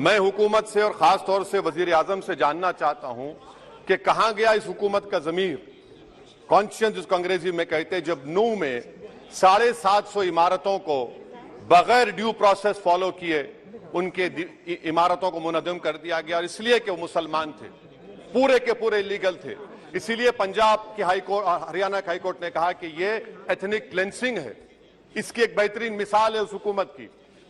मैं हुकूमत से और खास तौर से वजीर आजम से जानना चाहता हूं कि कहां गया इस हुकूमत का जमीर, कॉन्शियंस जिसको अंग्रेजी में कहते हैं, जब नूह में 750 इमारतों को बगैर ड्यू प्रोसेस फॉलो किए उनके इमारतों को मुनद्दम कर दिया गया, और इसलिए कि वो मुसलमान थे, पूरे के पूरे इलीगल थे। इसीलिए पंजाब की हाईकोर्ट और हरियाणा की हाईकोर्ट ने कहा कि ये एथनिक क्लेंसिंग है। इसकी एक बेहतरीन मिसाल है उस हुकूमत की।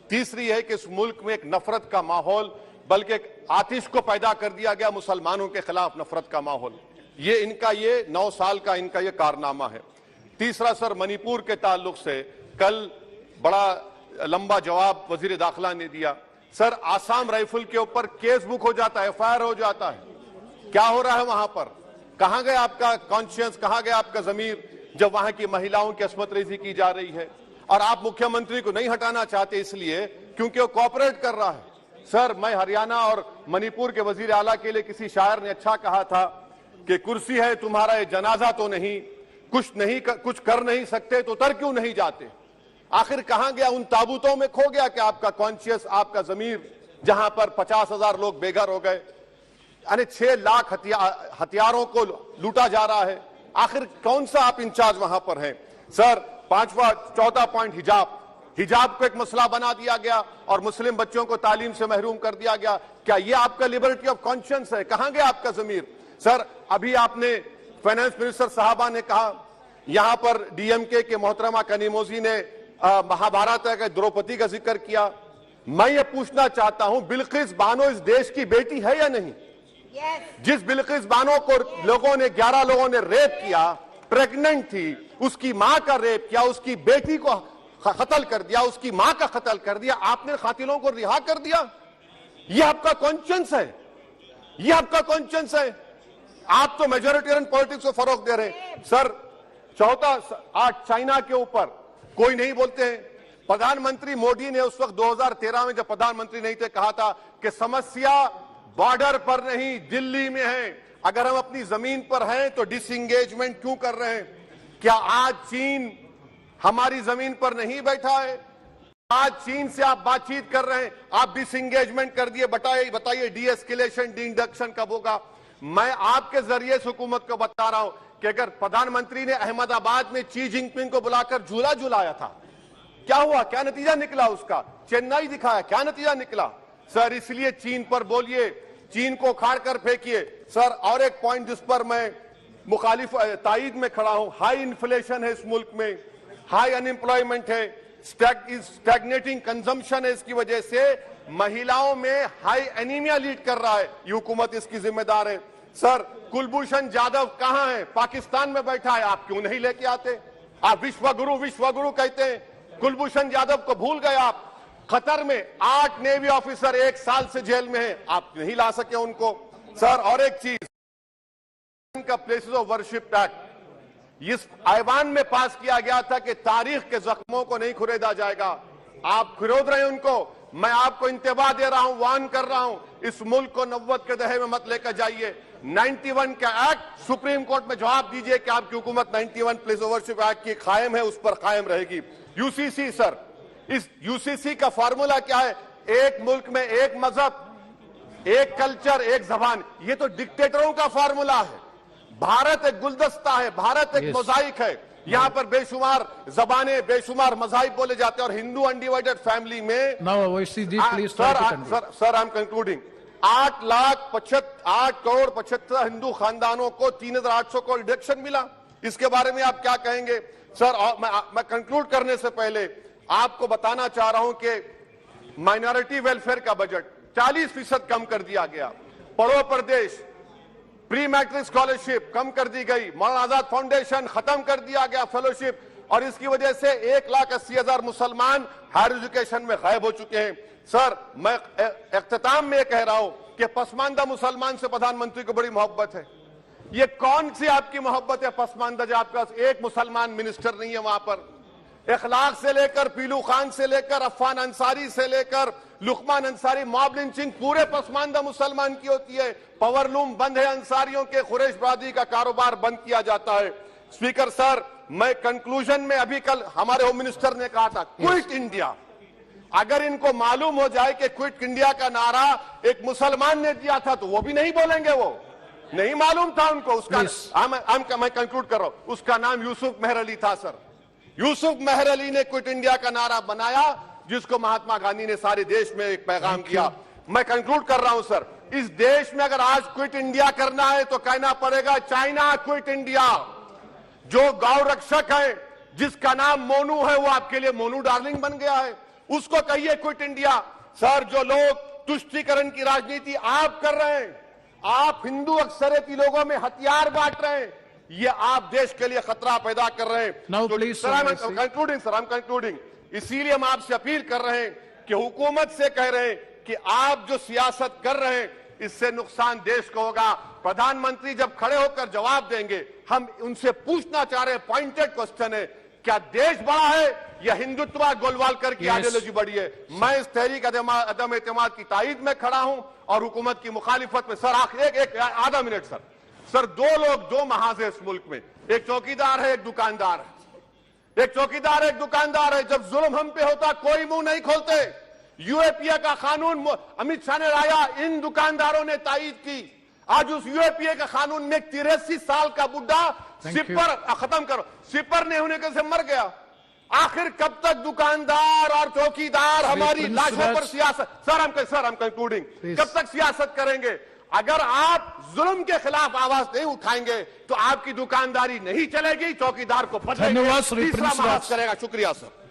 तीसरी है कि इस मुल्क में एक नफरत का माहौल, बल्कि एक आतिश को पैदा कर दिया गया, मुसलमानों के खिलाफ नफरत का माहौल। ये इनका ये 9 साल का इनका ये कारनामा है। तीसरा सर, मणिपुर के ताल्लुक से कल बड़ा लंबा जवाब वजीर दाखिला ने दिया। सर, आसाम राइफल के ऊपर केस बुक हो जाता है, FIR हो जाता है। क्या हो रहा है वहां पर? कहां गया आपका कॉन्शियंस, कहां गया आपका जमीर, जब वहां की महिलाओं की अस्मत रेजी की जा रही है? और आप मुख्यमंत्री को नहीं हटाना चाहते इसलिए क्योंकि वो कोऑपरेट कर रहा है। सर, मैं हरियाणा और मणिपुर के वजीर आला के लिए, किसी शायर ने अच्छा कहा था कि कुर्सी है तुम्हारा ये जनाजा तो नहीं, कुछ कर नहीं सकते तो उतर क्यों नहीं जाते? आखिर कहां गया? उन ताबूतों में खो गया कि आपका कॉन्शियस, आपका जमीर, जहां पर 50,000 लोग बेघर हो गए, यानी 6 लाख हथियारों को लूटा जा रहा है। आखिर कौन सा आप इंचार्ज वहां पर हैं? सर, चौथा पॉइंट, हिजाब को एक मसला बना दिया गया और मुस्लिम बच्चों को तालीम से महरूम कर दिया गया। क्या यह आपका लिबर्टी ऑफ कॉन्शियंस है? कहां गया आपका जमीर? सर, अभी आपने फाइनेंस मिनिस्टर साहबा ने कहा, यहां पर DMK के मोहतरमा कनीमोजी ने महाभारत के द्रौपदी का जिक्र किया। मैं ये पूछना चाहता हूं, बिल्किस बानो इस देश की बेटी है या नहीं? जिस बिल्किस बानो को 11 लोगों ने रेप किया, प्रेग्नेंट थी, उसकी मां का रेप किया, उसकी बेटी को कत्ल कर दिया, उसकी मां का कत्ल कर दिया, आपने कातिलों को रिहा कर दिया। यह आपका कॉन्शियंस है? यह आपका कॉन्शियंस है? आप तो मेजोरिटेरियन पॉलिटिक्स को फरोग दे रहे हैं। सर, चौथा, आज चाइना के ऊपर कोई नहीं बोलते हैं। प्रधानमंत्री मोदी ने उस वक्त 2013 में जब प्रधानमंत्री नहीं थे, कहा था कि समस्या बॉर्डर पर नहीं, दिल्ली में है। अगर हम अपनी जमीन पर हैं तो डिसएंगेजमेंट क्यों कर रहे हैं? क्या आज चीन हमारी जमीन पर नहीं बैठा है? आज चीन से आप बातचीत कर रहे हैं, आप डिसएंगेजमेंट कर दिए। बताइए डीएस्केलेशन, डी-इंडक्शन कब होगा? मैं आपके जरिए से हुकूमत को बता रहा हूं कि अगर प्रधानमंत्री ने अहमदाबाद में शी जिनपिंग को बुलाकर झूला झुलाया था, क्या हुआ? क्या नतीजा निकला उसका? चेन्नई दिखाया, क्या नतीजा निकला? सर, इसलिए चीन पर बोलिए, चीन को उखाड़ कर फेंकिए। सर, और एक पॉइंट जिस पर मैं मुखालिफ ताईद में खड़ा हूं, हाई इन्फ्लेशन है इस मुल्क में, हाई अनएम्प्लॉयमेंट है, स्टैग्नेटिंग कंजम्पशन है। इसकी वजह से महिलाओं में हाई एनीमिया लीड कर रहा है। ये हुकूमत इसकी जिम्मेदार है। सर, कुलभूषण जाधव कहां है? पाकिस्तान में बैठा है, आप क्यों नहीं लेके आते? आप विश्वगुरु कहते हैं, कुलभूषण जाधव को भूल गए आप। कतर में 8 नेवी ऑफिसर 1 साल से जेल में हैं, आप नहीं ला सके उनको। सर, और एक चीज, का प्लेसेस ऑफ वर्शिप एक्ट इस ऐवान में पास किया गया था कि तारीख के जख्मों को नहीं खुरेदा जाएगा। आप खुरोद रहे हैं उनको। मैं आपको इंतबाह दे रहा हूं, वार्न कर रहा हूं, इस मुल्क को 90 के दहे में मत लेकर जाइए। 91 का एक्ट सुप्रीम कोर्ट में जवाब दीजिए कि आपकी हुकूमत 91 प्लेस ऑफ वर्शिप एक्ट की कायम है, उस पर कायम रहेगी। UCC, सर, इस UCC का फार्मूला क्या है? एक मुल्क में एक मजहब, एक कल्चर, एक जबान। ये तो डिक्टेटरों का फार्मूला है। भारत एक गुलदस्ता है, भारत एक मोजाइक है। यहाँ पर बेशुमार जबानें, बेशुमार मज़ाहिब बोले जाते हैं, और हिंदू अनडिवाइडेड फैमिली में sir, I am concluding, 8 crore 75 Hindu खानदानों को 3,800 करोड़ डिडक्शन मिला। इसके बारे में आप क्या कहेंगे? सर, मैं कंक्लूड करने से पहले आपको बताना चाह रहा हूं कि माइनॉरिटी वेलफेयर का बजट 40% कम कर दिया गया। पढ़ो प्रदेश, प्री मैट्रिक स्कॉलरशिप कम कर दी गई, मौलाना आजाद फाउंडेशन खत्म कर दिया गया फेलोशिप, और इसकी वजह से 1,80,000 मुसलमान हायर एजुकेशन में गायब हो चुके हैं। सर, मैं इख्तिताम में कह रहा हूं कि पसमानदा मुसलमान से प्रधानमंत्री को बड़ी मोहब्बत है। ये कौन सी आपकी मोहब्बत है पसमानदा, जो आपका एक मुसलमान मिनिस्टर नहीं है वहां पर? इखलाक से लेकर, पीलू खान से लेकर, अफान अंसारी से लेकर लुकमान अंसारी, मॉब लिंचिंग पूरे पसमानदा मुसलमान की होती है। पावर लूम बंद है अंसारियों के, कुरैश बरादरी का कारोबार बंद किया जाता है। स्पीकर सर, मैं कंक्लूजन में, अभी कल हमारे होम मिनिस्टर ने कहा था क्विट इंडिया, अगर इनको मालूम हो जाए कि क्विट इंडिया का नारा एक मुसलमान ने दिया था तो वो भी नहीं बोलेंगे। वो नहीं मालूम था उनको। उसका मैं कंक्लूड कर रहा हूं, उसका नाम यूसुफ मेहर अली था सर। यूसुफ मेहर अली ने क्विट इंडिया का नारा बनाया, जिसको महात्मा गांधी ने सारे देश में एक पैगाम किया। मैं कंक्लूड कर रहा हूं सर, इस देश में अगर आज क्विट इंडिया करना है तो कहना पड़ेगा चाइना क्विट इंडिया। जो गौ रक्षक है, जिसका नाम मोनू है, वो आपके लिए मोनू डार्लिंग बन गया है, उसको कहिए क्विट इंडिया। सर, जो लोग तुष्टीकरण की राजनीति आप कर रहे हैं, आप हिंदू अक्सरियती लोगों में हथियार बांट रहे हैं, ये आप देश के लिए खतरा पैदा कर रहे हैं। Sir, I'm concluding। इसीलिए हम आपसे अपील कर रहे हैं कि हुकूमत से कह रहे हैं कि आप जो सियासत कर रहे हैं इससे नुकसान देश को होगा। प्रधानमंत्री जब खड़े होकर जवाब देंगे, हम उनसे पूछना चाह रहे हैं, पॉइंटेड क्वेश्चन है, क्या देश बड़ा है या हिंदुत्व गोलवालकर की आइडियोलॉजी बड़ी है? मैं इस तहरीक अदम एतमाद की तायद में खड़ा हूं और हुकूमत की मुखालिफत में। सर, एक आधा मिनट सर, दो लोग, दो महाजे इस मुल्क में, एक चौकीदार है, एक दुकानदार है। एक चौकीदार, एक दुकानदार है। जब जुल्म हम पे होता कोई मुंह नहीं खोलते। यूएपीए का कानून अमित शाह ने लाया, इन दुकानदारों ने तायद की। आज उस यूएपीए का कानून में 83 साल का बुढ़ा सिपर, खत्म करो, सिपर नहीं होने से मर गया। आखिर कब तक दुकानदार और चौकीदार हमारी लाशों पर सियासत? सर, हम कंक्लूडिंग, कब तक सियासत करेंगे? अगर आप जुल्म के खिलाफ आवाज नहीं उठाएंगे तो आपकी दुकानदारी नहीं चलेगी, चौकीदार को पकड़ेंगे, तीसरा महाज करेगा। शुक्रिया सर।